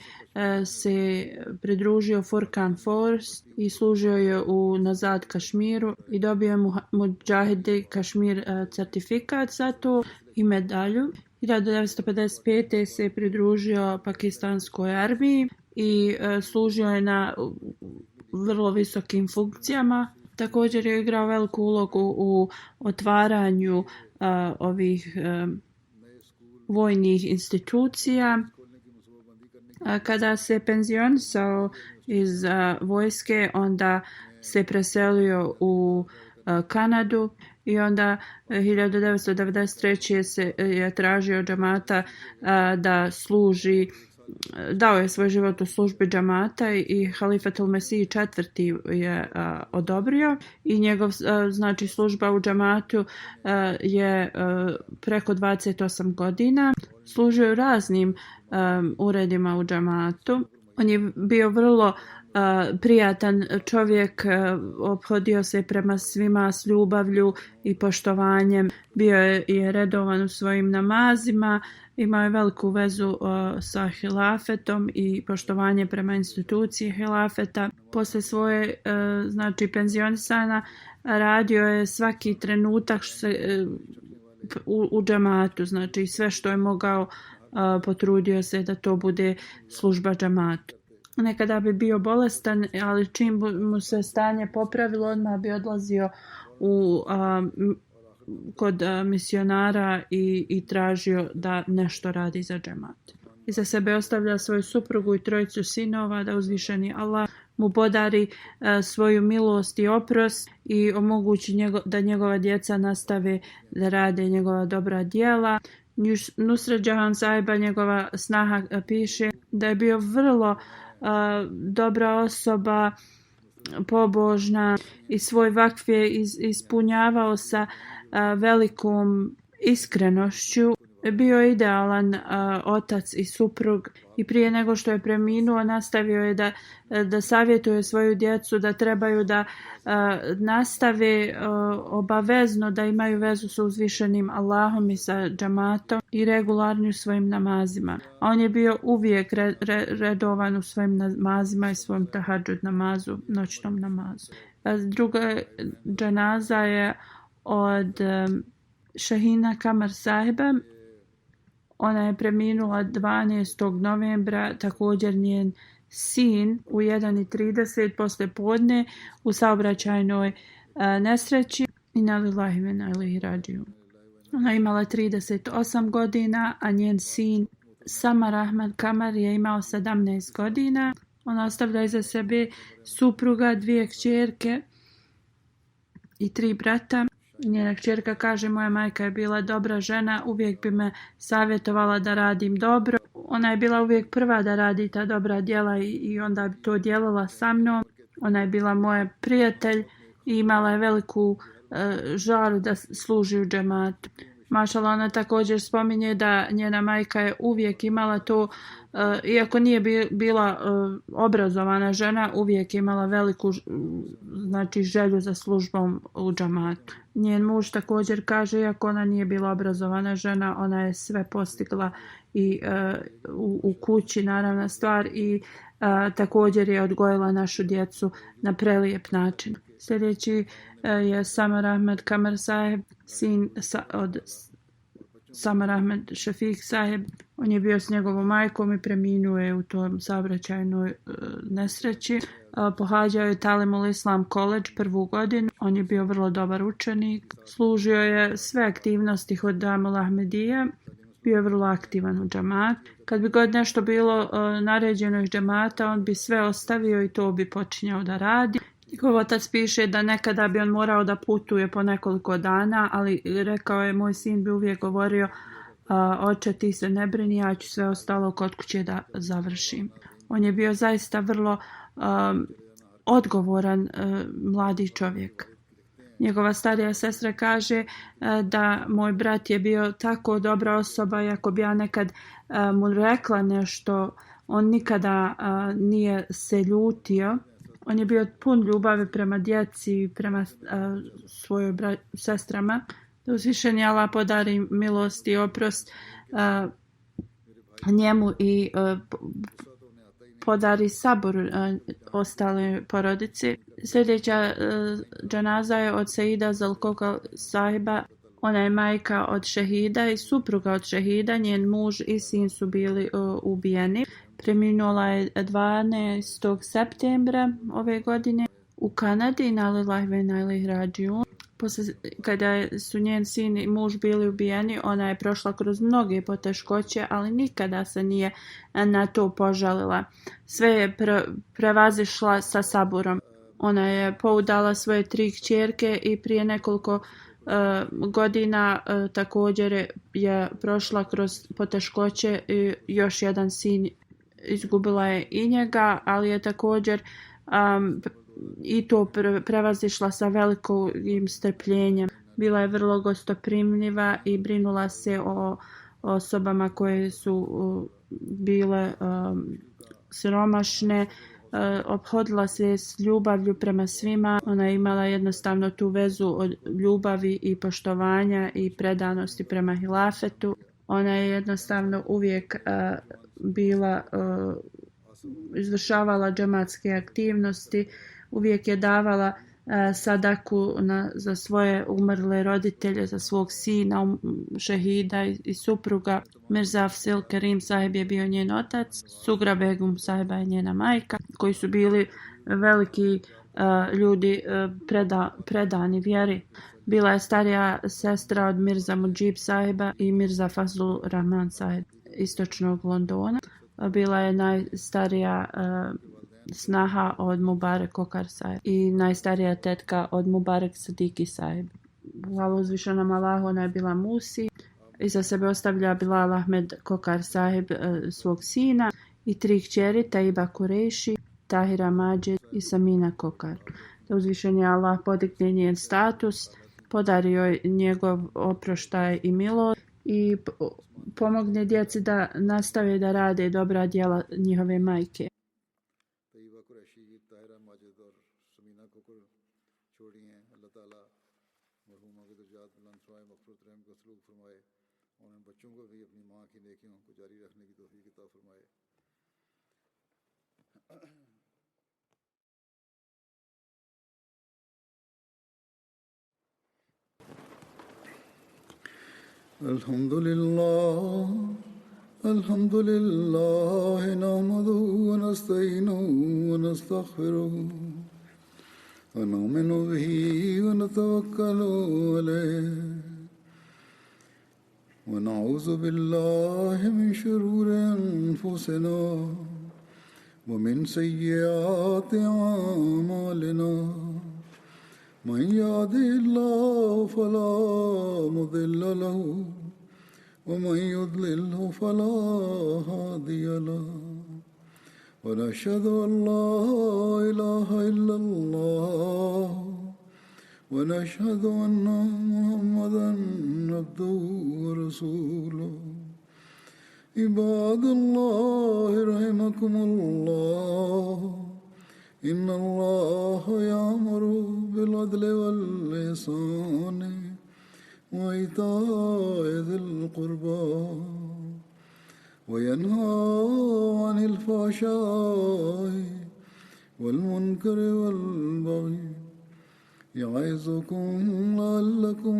se pridružio Furkan Force i služio je u Nazad Kašmiru i dobio je Mujahidi Kašmir certifikat za to i medalju. 1955. se pridružio pakistanskoj armiji i služio je na vrlo visokim funkcijama. Također je igrao veliku ulogu u otvaranju ovih vojnih institucija. Kada se penzionisao iz vojske, onda se preselio u Kanadu i onda 1993. se je tražio džamata da služi, dao je svoj život u službi džamata i Halifatul Mesih IV. Je odobrio i njegov znači služba u džamatu je preko 28 godina. Služio u raznim uredima u džamatu. On je bio vrlo prijatan čovjek, ophodio se prema svima s ljubavlju i poštovanjem, bio je redovan u svojim namazima, imao je veliku vezu sa hilafetom i poštovanje prema instituciji hilafeta. Posle svoje znači penzionisana radio je svaki trenutak u džamatu, znači sve što je mogao potrudio se da to bude služba džamatu. Nekada bi bio bolestan, ali čim mu se stanje popravilo, odmah bi odlazio kod misionara i tražio da nešto radi za džemat. Iza sebe ostavlja svoju suprugu i 3 sinova, da uzvišeni Allah mu podari svoju milost i oprost i omogući da njegova djeca nastave da rade njegova dobra djela. Nusret Jahan Sahiba, njegova snaha, piše da je bio vrlo dobra osoba, pobožna i svoj vakf je ispunjavao sa velikom iskrenošću. Bio je idealan otac i suprug i prije nego što je preminuo nastavio je da savjetuje svoju djecu da trebaju da nastave obavezno da imaju vezu sa uzvišenim Allahom i sa džamatom i regularni u svojim namazima. A on je bio uvijek redovan u svojim namazima i svojim tahadžud namazu, noćnom namazu. Druga džanaza je od Šahina Kamar Sahiba. Ona je preminula 12. novembra, također njen sin u 1:30 posle podne u saobraćajnoj nesreći. Inna lillahi wa inna ilaihi rađiun. Ona je imala 38 godina, a njen sin Samar Ahmad Kamar je imao 17 godina. Ona ostavlja iza sebe supruga, 2 kćerke i 3 brata. Njena kćerka kaže, moja majka je bila dobra žena, uvijek bi me savjetovala da radim dobro. Ona je bila uvijek prva da radi ta dobra djela i onda bi to djelala sa mnom. Ona je bila moj prijatelj i imala je veliku žaru da služi u džematu. Mašala, ona također spominje da njena majka je uvijek imala to, iako nije bila obrazovana žena, uvijek imala veliku želju za službom u džamatu. Njen muž također kaže, iako ona nije bila obrazovana žena, ona je sve postigla i u kući, naravna stvar, i također je odgojila našu djecu na prelijep način. Sljedeći je Samar Ahmed Kamar Saheb, sin od Samar Ahmed Šafik Saheb. On je bio s njegovom majkom i preminuo je u tom saobraćajnoj nesreći. Pohađao je Talimul Islam College 1. godinu. On je bio vrlo dobar učenik. Služio je sve aktivnosti Hodamul Ahmedije. Bio je vrlo aktivan u džamat. Kad bi god nešto bilo naređeno iz džamata, on bi sve ostavio i to bi počinjao da radi. Njegov otac piše da nekada bi on morao da putuje po nekoliko dana, ali rekao je, moj sin bi uvijek govorio, oče, ti se ne brini, ja ću sve ostalo kod kuće da završim. On je bio zaista vrlo odgovoran mladi čovjek. Njegova starija sestra kaže da moj brat je bio tako dobra osoba, i ako bi ja nekad mu rekla nešto, on nikada nije se ljutio. On je bio pun ljubavi prema djeci i prema svojoj sestrama. Da uzvišeni Allah podari milost i oprost njemu i podari sabor ostale porodici. Sljedeća džanaza je od Saida Zalkoka Sahiba. Ona je majka od šehida i supruga od šehida. Njen muž i sin su bili ubijeni. Preminula je 12. septembra ove godine u Kanadi. Inna lillahi wa inna ilaihi rađiun. Kada su njen sin i muž bili ubijeni, ona je prošla kroz mnoge poteškoće, ali nikada se nije na to požalila. Sve je prevazišla sa saburom. Ona je poudala svoje 3 kćerke i prije nekoliko godina također je prošla kroz poteškoće i još jedan sin, izgubila je i njega, ali je također i to prevazišla sa velikim strpljenjem. Bila je vrlo gostoprimljiva i brinula se o osobama koje su bile siromašne. Ophodila se s ljubavlju prema svima. Ona je imala jednostavno tu vezu od ljubavi i poštovanja i predanosti prema hilafetu. Ona je jednostavno uvijek bila izvršavala džematske aktivnosti, uvijek je davala sadaku za svoje umrle roditelje, za svog sina, šehida i supruga. Mirza Afsil Karim Sahib je bio njen otac, Sugra Begum Sahiba je njena majka, koji su bili veliki ljudi predani vjeri. Bila je starija sestra od Mirza Mujib Sahiba i Mirza Fazlul Rahman Sahib istočnog Londona. Bila je najstarija snaha od Mubarak Kokar Sahib i najstarija tetka od Mubarak Sadiki Sahib. Hvala uzvišenom Allahu, ona je bila Musi. Iza sebe ostavlja Bilal Ahmed Kokar Sahib, svog sina, i 3 kćeri, Taiba Kureši, Tahira Mađid i Samina Kokar. Da uzvišeni Allah podigne njen status, podari joj njegov oproštaj i milost i pomogne djeci da nastave da rade dobra djela njihove majke. الحمد لله نحمده ونستعينه ونستغفره ونؤمن به ونتوكل عليه ونعوذ بالله من شرور أنفسنا ومن سيئات أعمالنا من يهده الله فلا مضل له ومن يضلل فلا هادي له وأشهد أن لا إله إلا الله وحده لا شريك له وأشهد أن محمدا عبده ورسوله. أما بعد فإن أصدق الحديث كتاب الله وخير الهدي هدي محمد صلى الله عليه وسلم وشر الأمور محدثاتها وكل محدثة بدعة وكل بدعة ضلالة ومن سيئات أعمالنا من يهده الله فلا مضل له ومن يضلله فلا هادي له ونشهد أن لا إله إلا الله ونشهد أن محمدا عبده ورسوله عباد الله رحمكم الله إن الله يأمر بالعدل والإحسان وإيتاء ذي القربى وينهى عن الفحشاء والمنكر والبغي يعظكم لعلكم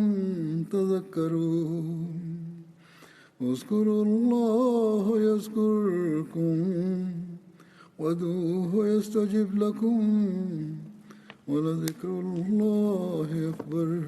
تذكرون اذكروا الله يذكركم وادعوه يستجب لكم ولذكر الله أكبر.